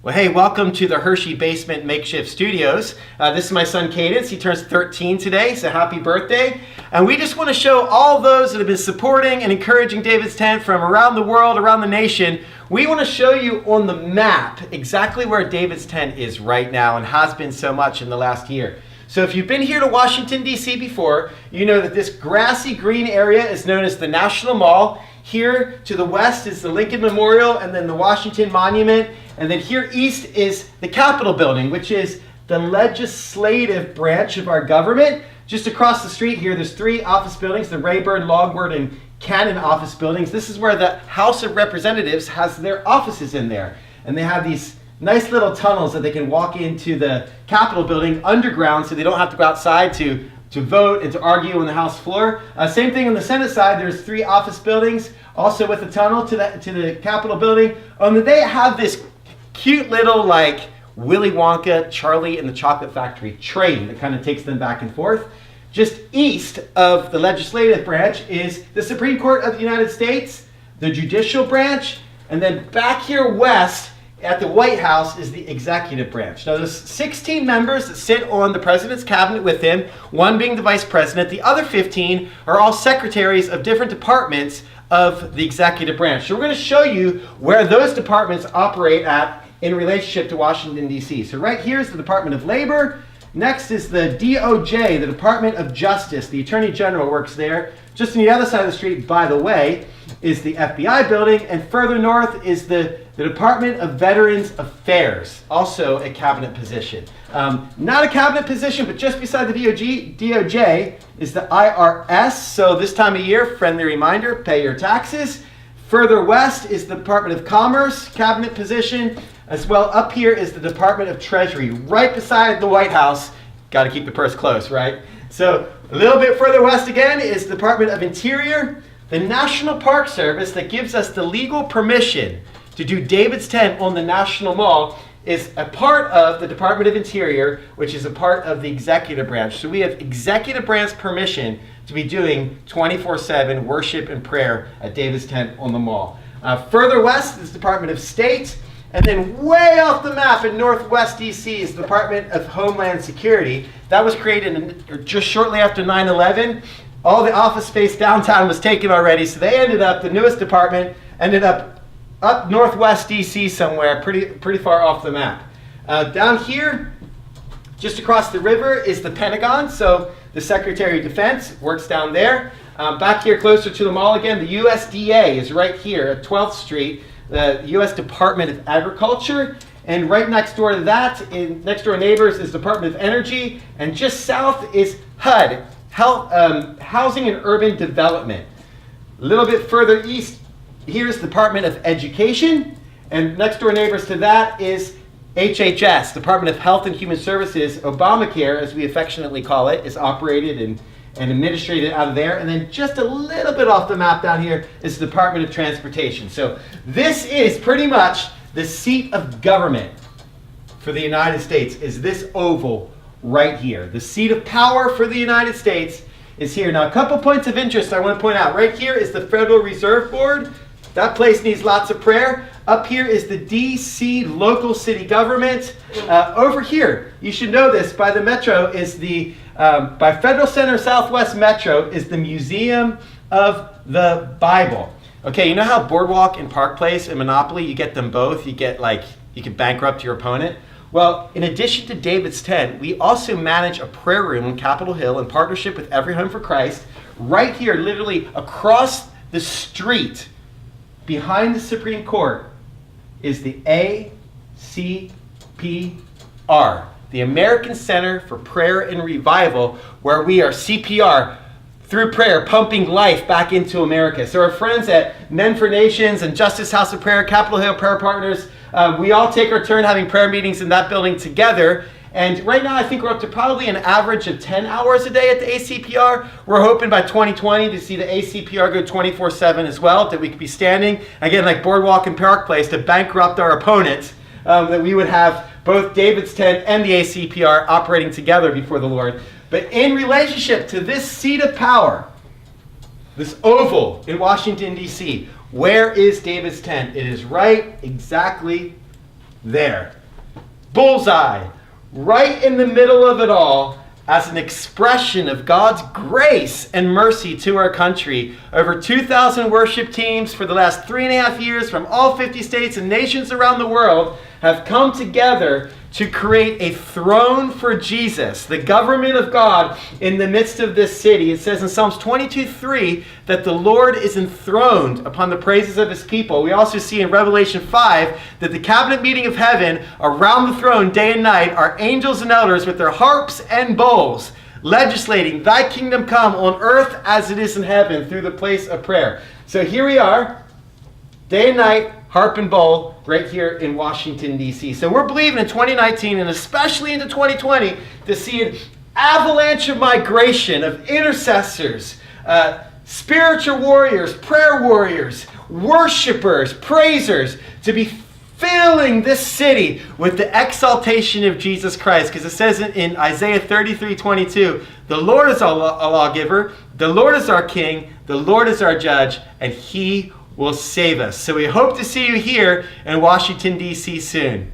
Well, hey, welcome to the Hershey Basement Makeshift Studios. This is my son Cadence. He turns 13 today, so happy birthday. And we just want to show all those that have been supporting and encouraging David's Tent from around the world, around the nation. We want to show you on the map exactly where David's Tent is right now and has been so much in the last year. So if you've been here to Washington, D.C. before, you know that this grassy green area is known as the National Mall. Here to the west is the Lincoln Memorial and then the Washington Monument. And then here east is the Capitol Building, which is the legislative branch of our government. Just across the street here, there's three office buildings, the Rayburn, Longwood, and Cannon office buildings. This is where the House of Representatives has their offices in there. And they have these nice little tunnels that they can walk into the Capitol Building underground so they don't have to go outside to vote and to argue on the House floor. Same thing on the Senate side. There's three office buildings, also with a tunnel to the Capitol Building. They have this cute little like Willy Wonka, Charlie and the Chocolate Factory train that kind of takes them back and forth. Just east of the legislative branch is the Supreme Court of the United States, the judicial branch, and then back here west at the White House is the executive branch. Now there's 16 members that sit on the president's cabinet with him, one being the vice president. The other 15 are all secretaries of different departments of the executive branch. So we're going to show you where those departments operate at in relationship to Washington, D.C. So right here is the Department of Labor. Next is the DOJ, the Department of Justice. The Attorney General works there. Just on the other side of the street, by the way, is the FBI building. And further north is the Department of Veterans Affairs, also a cabinet position. Not a cabinet position, but just beside the DOJ is the IRS. So this time of year, friendly reminder, pay your taxes. Further west is the Department of Commerce, cabinet position. As well, up here is the Department of Treasury, right beside the White House. Got to keep the purse close, right? So a little bit further west again is the Department of Interior. The National Park Service that gives us the legal permission to do David's Tent on the National Mall is a part of the Department of Interior, which is a part of the executive branch. So we have executive branch permission to be doing 24/7 worship and prayer at David's Tent on the mall. Further west is the Department of State. And then way off the map in northwest D.C. is the Department of Homeland Security. That was created just shortly after 9/11. All the office space downtown was taken already, so they ended up, the newest department, ended up northwest D.C. somewhere, pretty far off the map. Down here, just across the river, is the Pentagon. So the Secretary of Defense works down there. Back here closer to the mall again, the USDA is right here at 12th Street. The U.S. Department of Agriculture, and right next door to that, next door neighbors, is Department of Energy, and just south is HUD, Housing and Urban Development. A little bit further east, here's Department of Education, and next door neighbors to that is HHS, Department of Health and Human Services. Obamacare, as we affectionately call it, is operated and administrated out of there. And then just a little bit off the map down here is the Department of Transportation. So this is pretty much the seat of government for the United States, is this oval right here. The seat of power for the United States is here. Now, a couple points of interest I want to point out. Right here is the Federal Reserve Board. That place needs lots of prayer. Up here is the D.C. local city government. Over here, you should know this, by the Metro is by Federal Center Southwest Metro is the Museum of the Bible. Okay, you know how Boardwalk and Park Place and Monopoly, you get them both, you can bankrupt your opponent? Well, in addition to David's Tent, we also manage a prayer room on Capitol Hill in partnership with Every Home for Christ. Right here, literally across the street, behind the Supreme Court, is the ACPR, the American Center for Prayer and Revival, where we are CPR, through prayer, pumping life back into America. So our friends at Men for Nations and Justice House of Prayer, Capitol Hill Prayer Partners, we all take our turn having prayer meetings in that building together. And right now I think we're up to probably an average of 10 hours a day at the ACPR. We're hoping by 2020 to see the ACPR go 24/7 as well, that we could be standing, again, like Boardwalk and Park Place, to bankrupt our opponents, that we would have both David's Tent and the ACPR operating together before the Lord. But in relationship to this seat of power, this oval in Washington, D.C., where is David's Tent? It is right exactly there. Bullseye, right in the middle of it all, as an expression of God's grace and mercy to our country. Over 2,000 worship teams for the last 3.5 years from all 50 states and nations around the world have come together to create a throne for Jesus, the government of God in the midst of this city. It says in Psalms 22:3 that the Lord is enthroned upon the praises of his people. We also see in Revelation 5 that the cabinet meeting of heaven around the throne day and night are angels and elders with their harps and bowls, legislating thy kingdom come on earth as it is in heaven through the place of prayer. So here we are, day and night, harp and bowl, right here in Washington, D.C. So we're believing in 2019 and especially into 2020 to see an avalanche of migration of intercessors, spiritual warriors, prayer warriors, worshipers, praisers, to be filling this city with the exaltation of Jesus Christ. Because it says in Isaiah 33:22, the Lord is a lawgiver, the Lord is our king, the Lord is our judge, and he will save us. So we hope to see you here in Washington, D.C. soon.